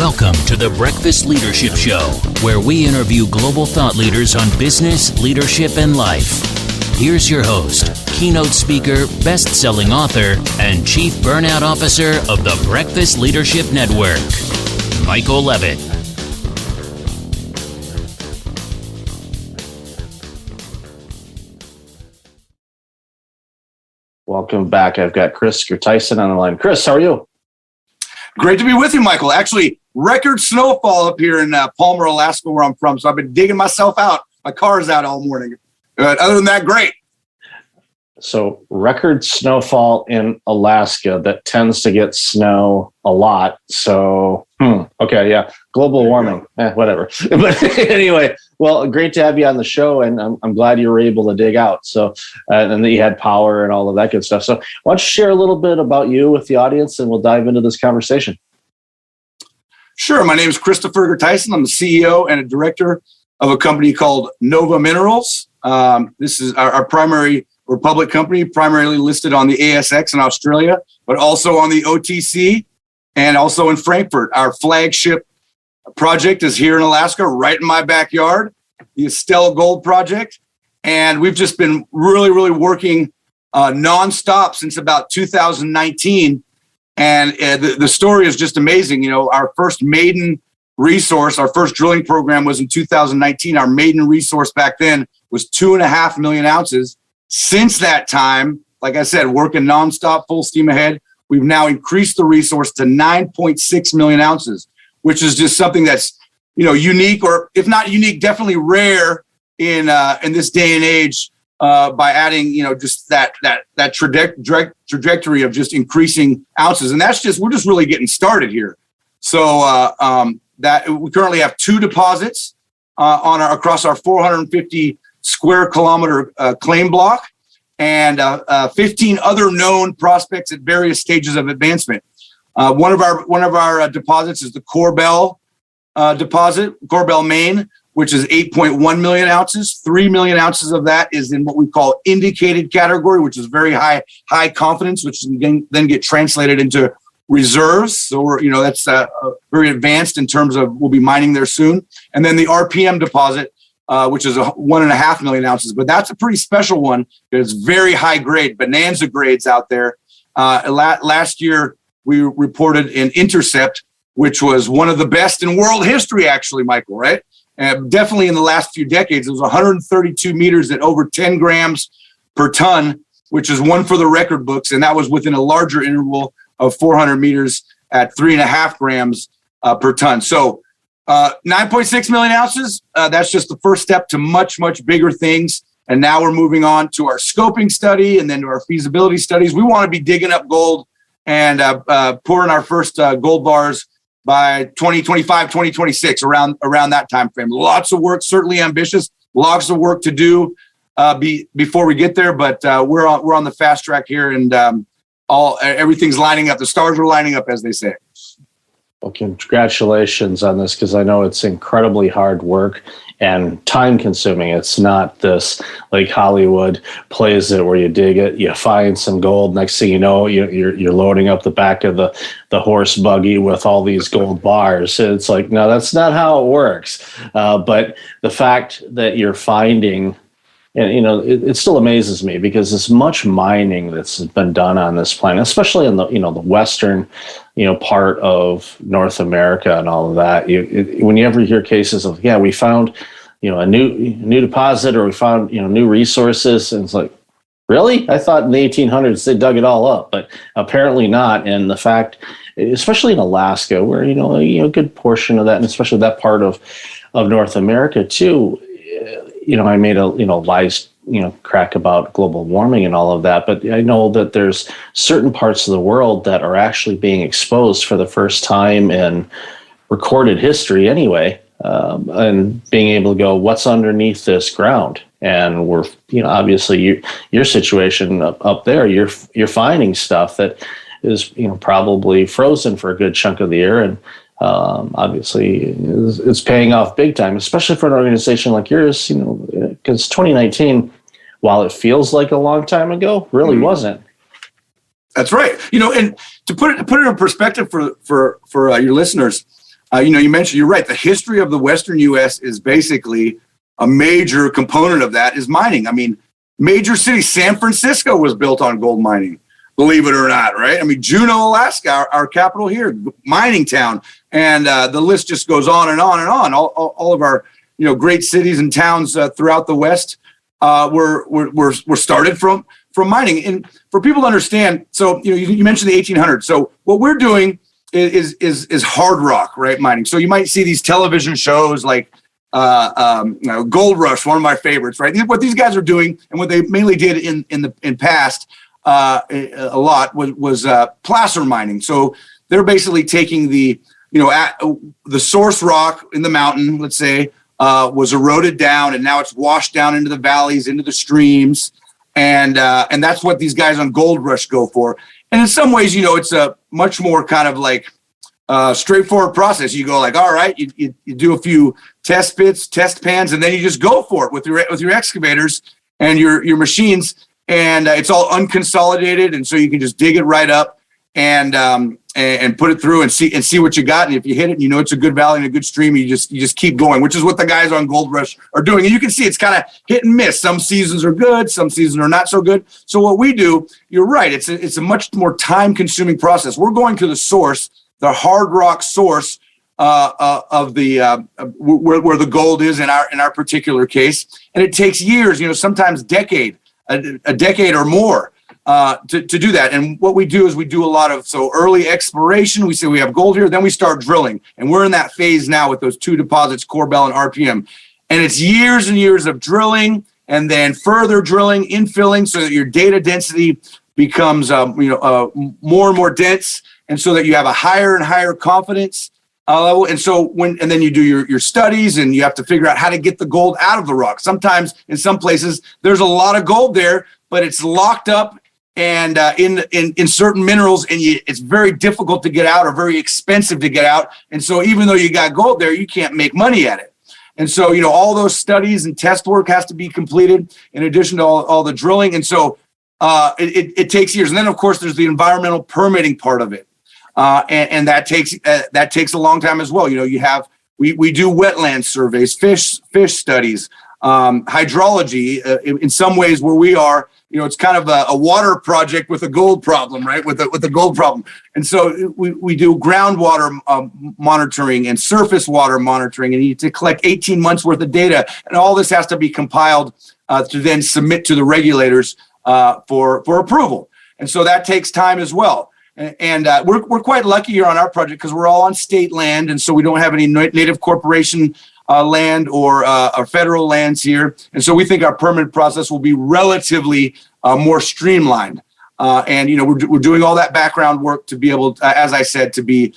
Welcome to the Breakfast Leadership Show, where we interview global thought leaders on business, leadership, and life. Here's your host, keynote speaker, best-selling author, and chief burnout officer of the Breakfast Leadership Network, Michael Levitt. Welcome back. I've got Christopher Gerteisen on the line. Chris, how are you? Great to be with you, Michael. Actually, record snowfall up here in Palmer, Alaska, where I'm from. So I've been digging myself out. My car's out all morning. But other than that, great. So record snowfall in Alaska that tends to get snow a lot. So, okay, yeah. Global warming, whatever. But anyway, well, great to have you on the show. And I'm glad you were able to dig out. So, and that you had power and all of that good stuff. So why don't you share a little bit about you with the audience and we'll dive into this conversation. Sure. My name is Christopher Gerteisen. I'm the CEO and a director of a company called Nova Minerals. This is our primary or public company, primarily listed on the ASX in Australia, but also on the OTC and also in Frankfurt. Our flagship project is here in Alaska, right in my backyard, the Estella Gold Project. And we've just been really working nonstop since about 2019. And the story is just amazing. You know, our first maiden resource, our first drilling program was in 2019. Our maiden resource back then was 2.5 million ounces. Since that time, like I said, working nonstop, full steam ahead, we've now increased the resource to 9.6 million ounces, which is just something that's, you know, unique, or if not unique, definitely rare in this day and age. By adding, you know, just that trajectory of just increasing ounces, and we're just really getting started here. So that we currently have 2 deposits across our 450 square kilometer claim block, and 15 other known prospects at various stages of advancement. One of our deposits is the Corbel deposit, Corbel Main, which is 8.1 million ounces. 3 million ounces of that is in what we call indicated category, which is very high confidence, which can then get translated into reserves. So that's very advanced in terms of we'll be mining there soon. And then the RPM deposit, which is 1.5 million ounces, but that's a pretty special one. It's very high grade, bonanza grades out there. Last year we reported an intercept, which was one of the best in world history, actually, Michael, right? Definitely in the last few decades. It was 132 meters at over 10 grams per ton, which is one for the record books. And that was within a larger interval of 400 meters at 3.5 grams per ton. So 9.6 million ounces, that's just the first step to much bigger things. And now we're moving on to our scoping study and then to our feasibility studies. We want to be digging up gold and pouring our first gold bars by 2025, 2026, around that time frame. Lots of work, certainly ambitious, lots of work to do before we get there, but we're on the fast track here, and everything's lining up. The stars are lining up, as they say. Well, congratulations on this, because I know it's incredibly hard work and time consuming. It's not this like Hollywood plays it where you dig it, you find some gold. Next thing you know, you're loading up the back of the horse buggy with all these gold bars. It's like, no, that's not how it works. But the fact that you're finding, and it still amazes me, because there's much mining that's been done on this planet, especially in the the western part of North America and all of that. When you ever hear cases of we found a new deposit, or we found new resources, and it's like, really? I thought in the 1800s they dug it all up, but apparently not. And the fact, especially in Alaska, where a good portion of that, and especially that part of North America too. I made a lies crack about global warming and all of that, but I know that there's certain parts of the world that are actually being exposed for the first time in recorded history anyway, and being able to go, what's underneath this ground? And we're obviously your situation up there, you're finding stuff that is probably frozen for a good chunk of the year, and obviously it's paying off big time, especially for an organization like yours, because 2019, while it feels like a long time ago, really wasn't. That's right. And to put it in perspective for your listeners, You mentioned, you're right. The history of the Western U.S. is basically a major component of that is mining. I mean, major cities, San Francisco was built on gold mining, believe it or not, right? I mean, Juneau, Alaska, our capital here, mining town. And the list just goes on and on and on. All of our, great cities and towns throughout the West were started from mining. And for people to understand, so, you mentioned the 1800s. So what we're doing is hard rock, right? Mining. So you might see these television shows like Gold Rush, one of my favorites, right? What these guys are doing, and what they mainly did in past a lot was placer mining. So they're basically taking the source rock in the mountain, let's say, was eroded down, and now it's washed down into the valleys, into the streams, and that's what these guys on Gold Rush go for. And in some ways, it's a much more kind of like straightforward process. You go like, all right, you do a few test pits, test pans, and then you just go for it with your excavators and your machines, and it's all unconsolidated, and so you can just dig it right up and put it through and see what you got. And if you hit it, it's a good valley and a good stream, you just keep going, which is what the guys on Gold Rush are doing. And you can see it's kind of hit and miss. Some seasons are good, some seasons are not so good. So what we do, you're right, it's a much more time consuming process. We're going to the source, the hard rock source of the where the gold is in our particular case, and it takes years, sometimes a decade or more to do that. And what we do is we do a lot of early exploration. We say we have gold here, then we start drilling, and we're in that phase now with those two deposits, Corbell and RPM, and it's years and years of drilling, and then further drilling, infilling, so that your data density becomes more and more dense, and so that you have a higher and higher confidence level. And so and then you do your studies, and you have to figure out how to get the gold out of the rock. Sometimes in some places there's a lot of gold there, but it's locked up and in certain minerals, and it's very difficult to get out or very expensive to get out. And so even though you got gold there, you can't make money at it. And so, all those studies and test work has to be completed in addition to all the drilling. And so it takes years. And then, of course, there's the environmental permitting part of it. And that takes a long time as well. We do wetland surveys, fish studies, hydrology. In some ways, where we are, it's kind of a water project with a gold problem, right? With a gold problem. And so we do groundwater monitoring and surface water monitoring, and you need to collect 18 months worth of data, and all this has to be compiled to then submit to the regulators for approval. And so that takes time as well. And we're quite lucky here on our project because we're all on state land, and so we don't have any native corporation land or federal lands here. And so we think our permit process will be relatively more streamlined. And we're doing all that background work to be able, as I said, to be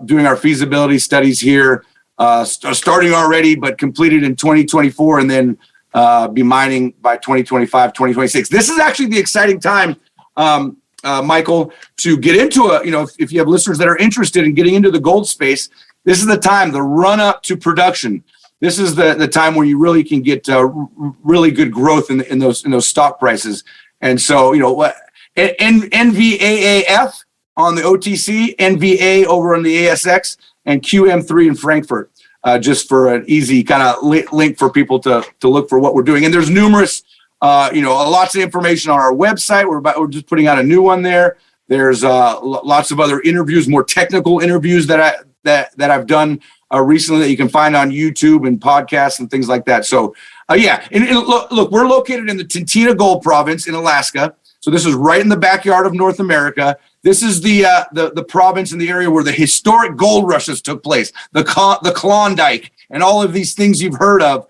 doing our feasibility studies here, starting already, but completed in 2024, and then be mining by 2025, 2026. This is actually the exciting time. Michael, to get into if you have listeners that are interested in getting into the gold space, this is the time, the run up to production. This is the time where you really can get really good growth in those stock prices. And so, NVAAF on the OTC, NVA over on the ASX, and QM3 in Frankfurt, just for an easy kind of link for people to look for what we're doing. And there's numerous lots of information on our website. We're just putting out a new one there. There's lots of other interviews, more technical interviews that I've done recently that you can find on YouTube and podcasts and things like that. So, And look, we're located in the Tintina Gold Province in Alaska. So this is right in the backyard of North America. This is the province in the area where the historic gold rushes took place, the Klondike, and all of these things you've heard of.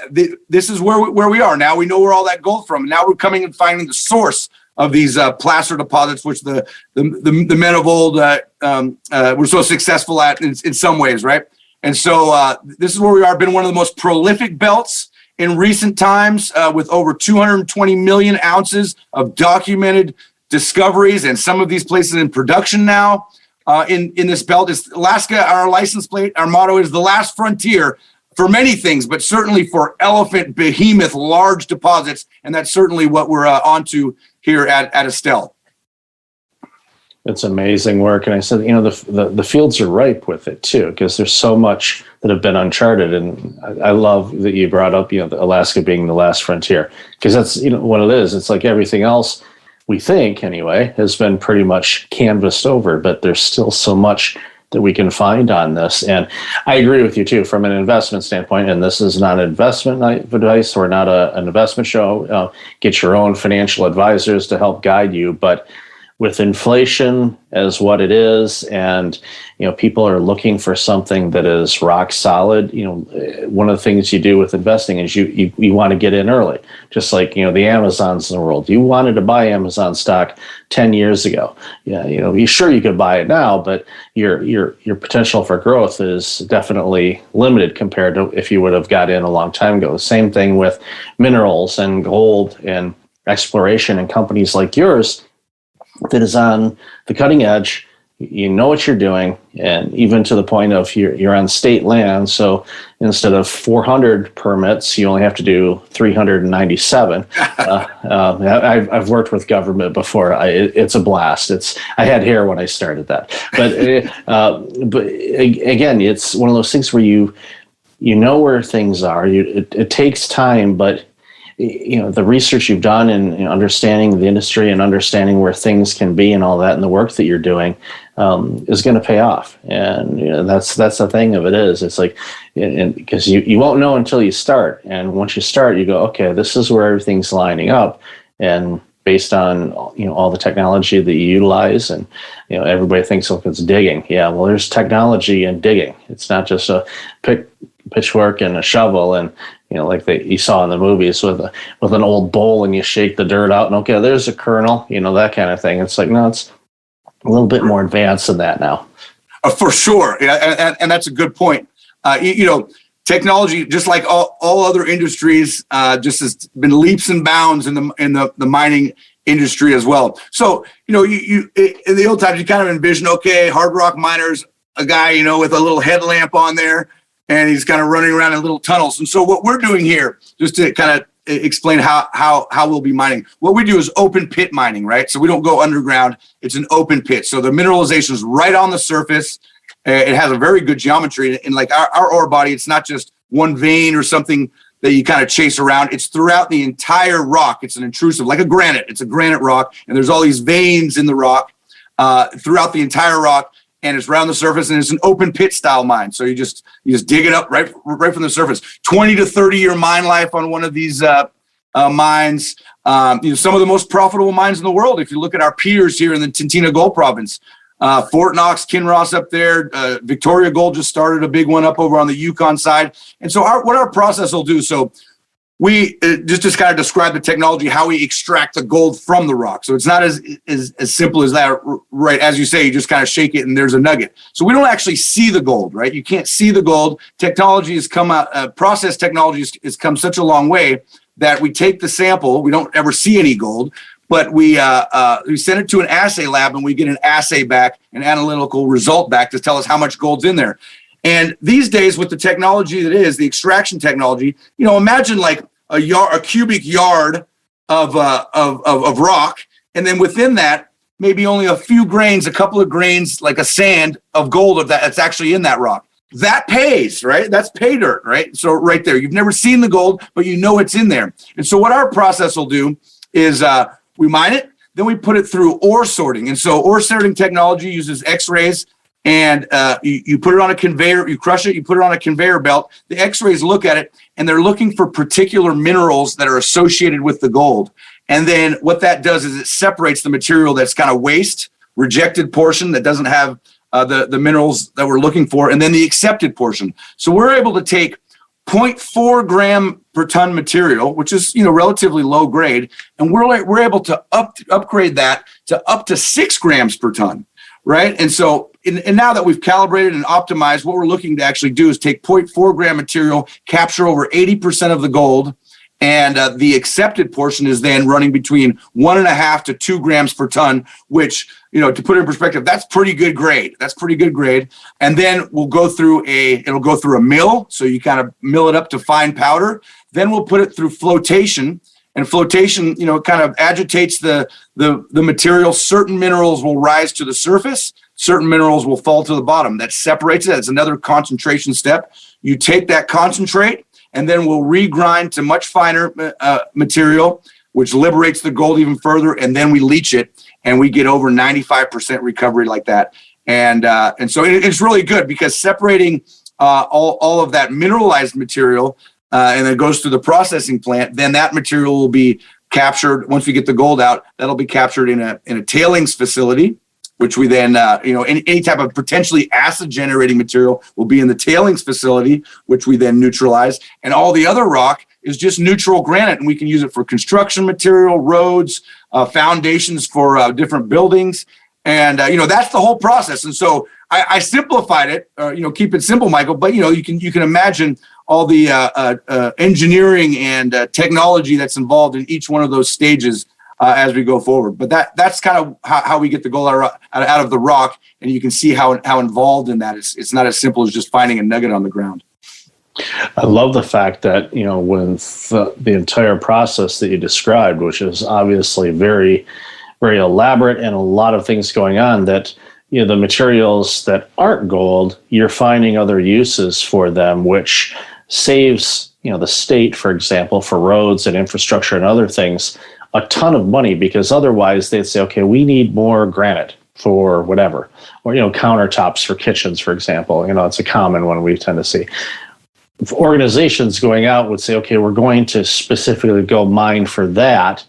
This is where we are now. We know where all that gold from. Now we're coming and finding the source of these placer deposits, which the men of old were so successful at in some ways, right? And so this is where we are. Been one of the most prolific belts in recent times, with over 220 million ounces of documented discoveries, and some of these places in production now. In this belt is Alaska. Our license plate, our motto is the last frontier. For many things, but certainly for elephant, behemoth, large deposits. And that's certainly what we're onto here at Estelle. It's amazing work. And I said, the fields are ripe with it too, because there's so much that have been uncharted. And I love that you brought up, Alaska being the last frontier, because that's, what it is. It's like everything else we think anyway has been pretty much canvassed over, but there's still so much that we can find on this. And I agree with you too, from an investment standpoint, and this is not investment advice. We're not an investment show. Get your own financial advisors to help guide you. But with inflation as what it is, and people are looking for something that is rock solid. One of the things you do with investing is you want to get in early, just like the Amazons in the world. You wanted to buy Amazon stock 10 years ago. Yeah, you sure you could buy it now, but your potential for growth is definitely limited compared to if you would have got in a long time ago. The same thing with minerals and gold and exploration, and companies like yours that is on the cutting edge. You know what you're doing, and even to the point of you're on state land. So instead of 400 permits, you only have to do 397. I've worked with government before. It's a blast. I had hair when I started that, but again, it's one of those things where you know where things are. It takes time, but the research you've done and understanding the industry and understanding where things can be and all that, and the work that you're doing is going to pay off. And that's the thing of it is, it's like, because you won't know until you start. And once you start, you go, okay, this is where everything's lining up. And based on all the technology that you utilize, and everybody thinks, look, it's digging. Yeah, well, there's technology in digging. It's not just a pitchfork and a shovel and like you saw in the movies with an old bowl, and you shake the dirt out and okay, there's a kernel, that kind of thing. It's like, no, it's a little bit more advanced than that now. For sure. Yeah, and that's a good point. Technology, just like all other industries, just has been leaps and bounds in the mining industry as well. So, you in the old times, you kind of envision, okay, hard rock miners, a guy, with a little headlamp on there, and he's kind of running around in little tunnels. And so what we're doing here, just to kind of explain how we'll be mining, what we do is open pit mining, right? So we don't go underground. It's an open pit. So the mineralization is right on the surface. It has a very good geometry. And like our ore body, it's not just one vein or something that you kind of chase around. It's throughout the entire rock. It's an intrusive, like a granite. It's a granite rock. And there's all these veins in the rock throughout the entire rock. And it's around the surface, and it's an open pit style mine. So you just dig it up right from the surface. 20 to 30 year mine life on one of these mines. Some of the most profitable mines in the world. If you look at our peers here in the Tintina Gold Province, Fort Knox, Kinross up there, Victoria Gold just started a big one up over on the Yukon side. And so what our process will do, so we just kind of describe the technology, how we extract the gold from the rock. So it's not as simple as that, right? As you say, you just kind of shake it and there's a nugget. So we don't actually see the gold, right? You can't see the gold. Technology has come out, process technology has come such a long way that we take the sample. We don't ever see any gold, but we send it to an assay lab, and we get an assay back, an analytical result back to tell us how much gold's in there. And these days, with the technology that is the extraction technology, imagine like a cubic yard of rock, and then within that, maybe only a few grains, a couple of grains, like a sand of gold that's actually in that rock. That pays, right? That's pay dirt, right? So right there, you've never seen the gold, but it's in there. And so what our process will do is we mine it, then we put it through ore sorting. And so ore sorting technology uses X-rays. And you put it on a conveyor, you crush it, you put it on a conveyor belt. The X-rays look at it, and they're looking for particular minerals that are associated with the gold. And then what that does is it separates the material that's kind of waste, rejected portion that doesn't have the minerals that we're looking for, and then the accepted portion. So we're able to take 0.4 gram per ton material, which is relatively low grade, and we're able to upgrade that to up to 6 grams per ton. Right. And so and now that we've calibrated and optimized, what we're looking to actually do is take 0.4 gram material, capture over 80% of the gold. And the accepted portion is then running between 1.5 to 2 grams per ton, which, to put it in perspective, that's pretty good grade. And then it'll go through a mill. So you kind of mill it up to fine powder. Then we'll put it through flotation. And flotation, kind of agitates the material. Certain minerals will rise to the surface. Certain minerals will fall to the bottom. That separates it. That's another concentration step. You take that concentrate, and then we'll regrind to much finer material, which liberates the gold even further, and then we leach it, and we get over 95% recovery like that. And so it's really good because separating all of that mineralized material, and it goes through the processing plant, then that material will be captured. Once we get the gold out, that'll be captured in a tailings facility, which we then, any type of potentially acid generating material will be in the tailings facility, which we then neutralize. And all the other rock is just neutral granite, and we can use it for construction material, roads, foundations for different buildings. And, that's the whole process. And so I simplified it, keep it simple, Michael, but, you can imagine all the engineering and technology that's involved in each one of those stages as we go forward. But that's kind of how we get the gold out of the rock, and you can see how involved in that. It's not as simple as just finding a nugget on the ground. I love the fact that, with the entire process that you described, which is obviously very, very elaborate and a lot of things going on, that the materials that aren't gold, you're finding other uses for them, which saves, the state, for example, for roads and infrastructure and other things, a ton of money, because otherwise they'd say, okay, we need more granite for whatever, or, countertops for kitchens, for example. It's a common one we tend to see. If organizations going out would say, okay, we're going to specifically go mine for that.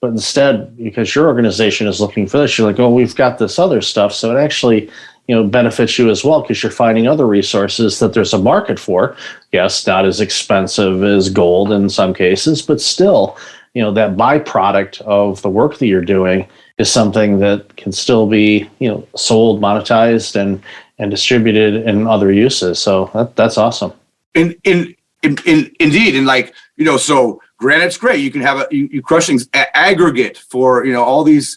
But instead, because your organization is looking for this, you're like, oh, we've got this other stuff. So it actually, benefits you as well, because you're finding other resources that there's a market for. Yes, not as expensive as gold in some cases, but still, that byproduct of the work that you're doing is something that can still be, sold, monetized, and distributed in other uses. So that's awesome. Indeed. And so granite's great. You can have you crushing aggregate for, all these.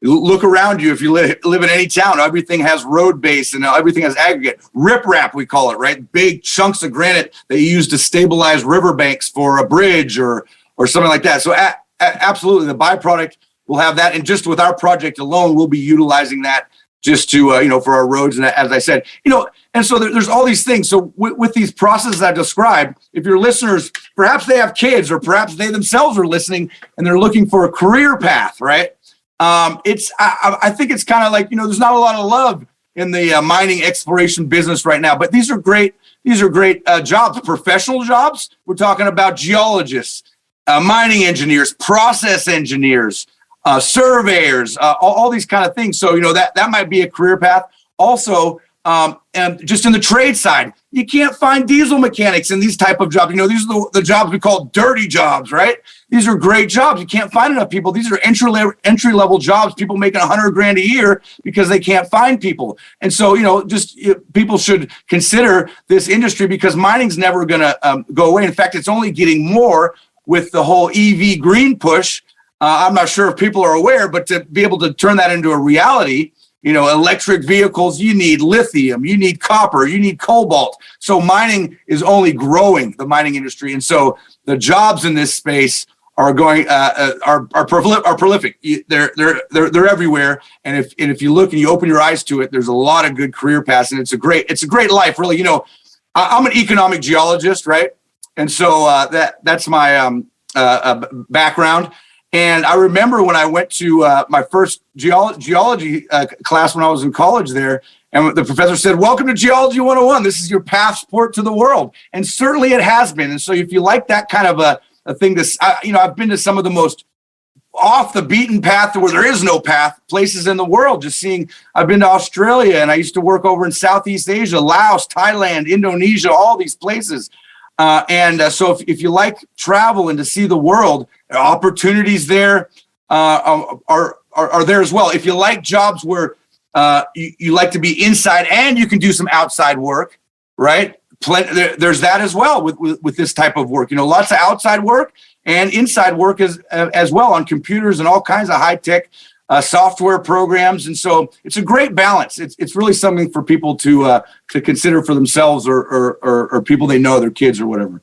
Look around you. If you live in any town, everything has road base and everything has aggregate. Riprap, we call it, right? Big chunks of granite that you use to stabilize riverbanks for a bridge or something like that. So absolutely, the byproduct will have that. And just with our project alone, we'll be utilizing that just to, for our roads. And as I said, and so there's all these things. So with these processes I described, if your listeners, perhaps they have kids or perhaps they themselves are listening and they're looking for a career path, right? I think it's kind of like, there's not a lot of love in the mining exploration business right now, but these are great jobs, professional jobs. We're talking about geologists, mining engineers, process engineers, surveyors, all these kind of things. So, that might be a career path. Also, and just in the trade side, you can't find diesel mechanics in these type of jobs. These are the jobs we call dirty jobs, right? These are great jobs. You can't find enough people. These are entry level jobs, people making $100,000 a year because they can't find people. And so, people should consider this industry, because mining's never going to go away. In fact, it's only getting more with the whole EV green push. I'm not sure if people are aware, but to be able to turn that into a reality, electric vehicles, you need lithium, you need copper, you need cobalt. So mining is only growing, the mining industry. And so the jobs in this space are going, are prolific. They're everywhere. And if you look and you open your eyes to it, there's a lot of good career paths, and it's a great life, really. I'm an economic geologist, right? And so that's my background. And I remember when I went to my first geology class when I was in college there, and the professor said, "Welcome to Geology 101. This is your passport to the world." And certainly it has been. And so if you like that kind of a thing, I've been to some of the most off the beaten path, where there is no path, places in the world. I've been to Australia, and I used to work over in Southeast Asia, Laos, Thailand, Indonesia, all these places. So if you like travel and to see the world, opportunities there are there as well. If you like jobs where you like to be inside and you can do some outside work, right? There's that as well with this type of work. Lots of outside work and inside work as well on computers and all kinds of high tech software programs. And so it's a great balance. It's really something for people to consider for themselves or people they know, their kids or whatever.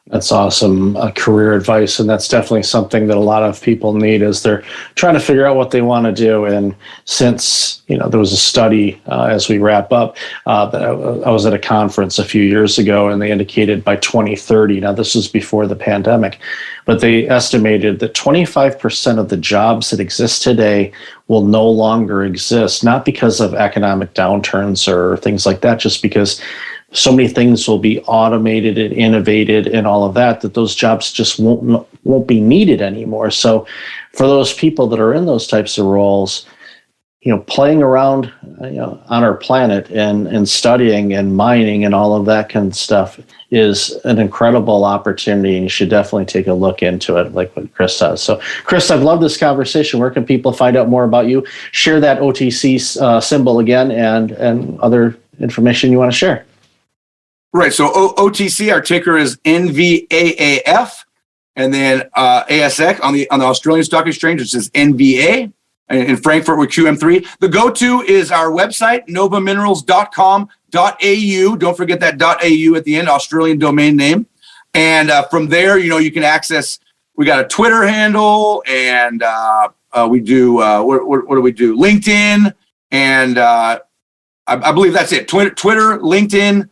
That's awesome career advice, and that's definitely something that a lot of people need as they're trying to figure out what they want to do. And since there was a study as we wrap up that I was at a conference a few years ago, and they indicated by 2030. Now this was before the pandemic, but they estimated that 25% of the jobs that exist today will no longer exist, not because of economic downturns or things like that, just because so many things will be automated and innovated and all of that those jobs just won't be needed anymore. So for those people that are in those types of roles, playing around on our planet and studying and mining and all of that kind of stuff is an incredible opportunity, and you should definitely take a look into it like what Chris does. So Chris, I've loved this conversation. Where can people find out more about you? Share that OTC symbol again and other information you want to share. Right. So OTC, our ticker is NVAAF, and then ASX on the Australian Stock Exchange, which is NVA. In Frankfurt with QM3. The go-to is our website, novaminerals.com.au. Don't forget that .au at the end, Australian domain name. And from there, you can access, we got a Twitter handle, and we do, what do we do? LinkedIn, and I believe that's it. Twitter, LinkedIn,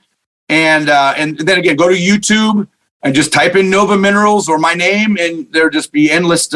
and then again, go to YouTube and just type in Nova Minerals or my name, and there'll just be endless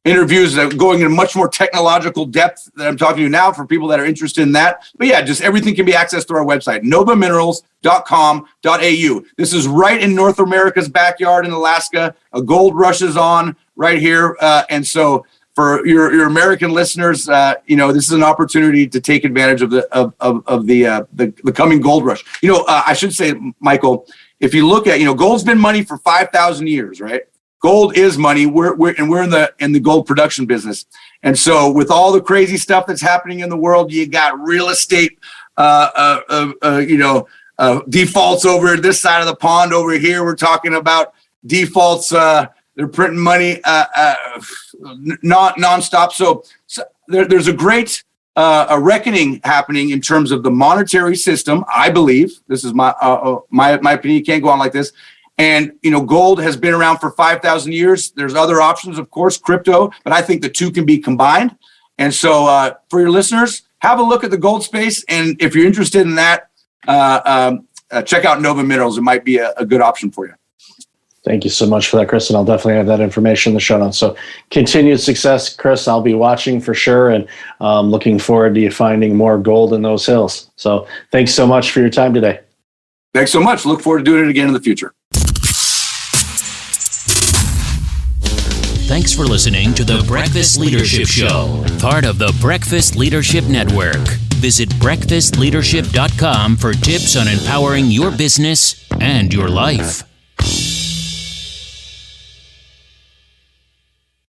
interviews going into much more technological depth that I'm talking to you now for people that are interested in that. But yeah, just everything can be accessed through our website, novaminerals.com.au. This is right in North America's backyard in Alaska. A gold rush is on right here. And so for your American listeners, this is an opportunity to take advantage of the coming gold rush. I should say, Michael, if you look at, gold's been money for 5,000 years, right? Gold is money. We're in the gold production business, and so with all the crazy stuff that's happening in the world, you got real estate, defaults over this side of the pond. Over here, we're talking about defaults. They're printing money nonstop. So there's a great a reckoning happening in terms of the monetary system. I believe this is my opinion. You can't go on like this. And, gold has been around for 5,000 years. There's other options, of course, crypto, but I think the two can be combined. And so for your listeners, have a look at the gold space. And if you're interested in that, check out Nova Minerals. It might be a good option for you. Thank you so much for that, Chris. And I'll definitely have that information in the show notes. So continued success, Chris. I'll be watching for sure, and looking forward to you finding more gold in those hills. So thanks so much for your time today. Thanks so much. Look forward to doing it again in the future. Thanks for listening to the Breakfast Leadership Show, part of the Breakfast Leadership Network. Visit breakfastleadership.com for tips on empowering your business and your life.